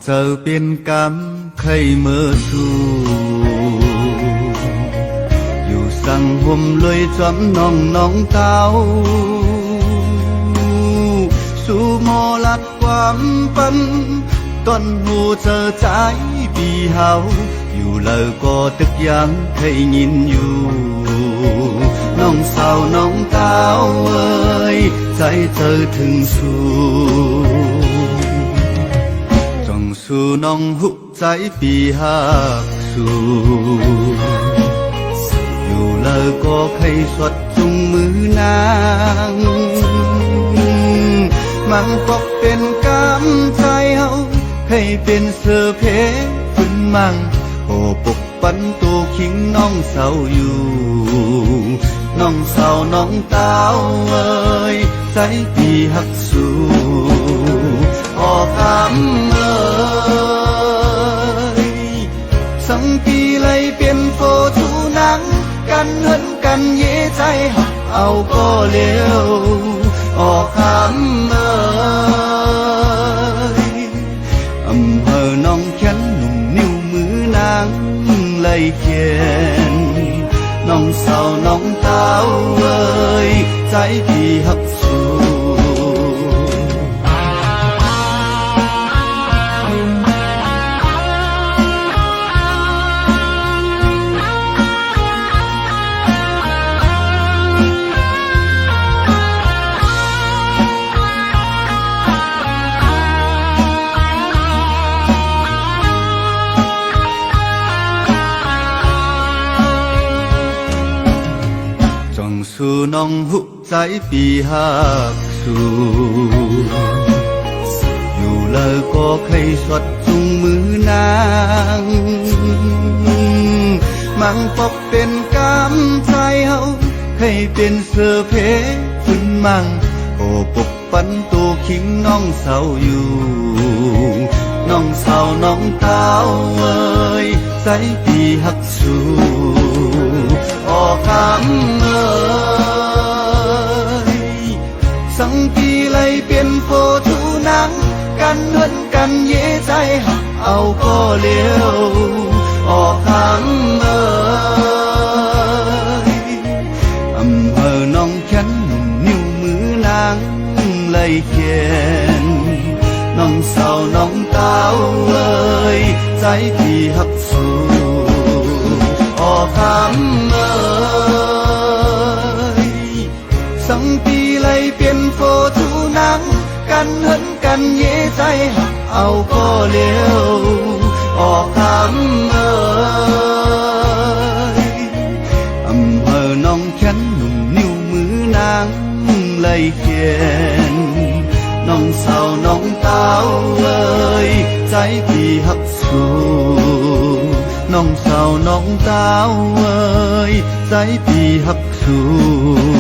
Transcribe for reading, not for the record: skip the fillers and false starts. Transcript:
เจอเป็นกรรมเคยเมื่อสู่อยู่สั่งห่มเลยจำน้องเต้าสู่โมลัดความฝันต้นหูเจอใจปีเฮาอยู่เลยก็ตึกยังเคยยินอยู่น้องสาวน้องเต้าเอ้ยใจเจอถึงสู่จงสู่น้องหุบใจปีหักสู่อยู่เลยก็เคยสดจุงมือนางมันก็เป็นกำใจเฮาให้เป็นเสื้อเพฝุ่นมังโอ้ปกปันตัวคิงน้องเศร้าอยู่น้องเศร้าน้องเต้าเอ้ยใจปีหักสู่ออกคำเอ้ยสังปีเลยเป็นโฟทูหนังกันเหินกันเย่ใจหักเอาก็เลี้ยวออกคำเอ้ยอำเภอน้องแขนหนุ่มนิ้วมือนางเลยเขียนน้องสาวน้องเต้าเอ้ยใจพี่หักสู่สู่น้องหุบใจปีหักสู่อยู่เลยก็เคยสดจุงมือนางมันปกเป็นกำใจเฮาให้เป็นเสื้อเพฝุ่นมังโอ้ปกปันตัวคิงน้องเศร้าอยู่น้องเศร้าน้องเต้าเอ้ยใจปีหักสู่ออกคำเอ้ยสังปีเลยเป็นโฟทูหนังกันเหินกันเย่ใจหักเอาก็เลี้ยวออกคำเอ้ยอำเภอน้องแขนหนุ่มนิ้วมือนางเลยเขียนน้องสาวน้องเต้าเอ้ยใจพี่หักสู่ออกคำเอ้ยสังปีเลยเป็นโฟทูหนังกันเหินกันเย่ใจหักเอาก็เลี้ยวออกคำเอ้ยอำเภอน้องแขนหนุ่มนิ้วมือนางเลยเขียนน้องสาวน้องเต้าเอ้ยใจพี่หักสู่น้องสาวน้องเต้าเอ้ยใจพี่หักสู่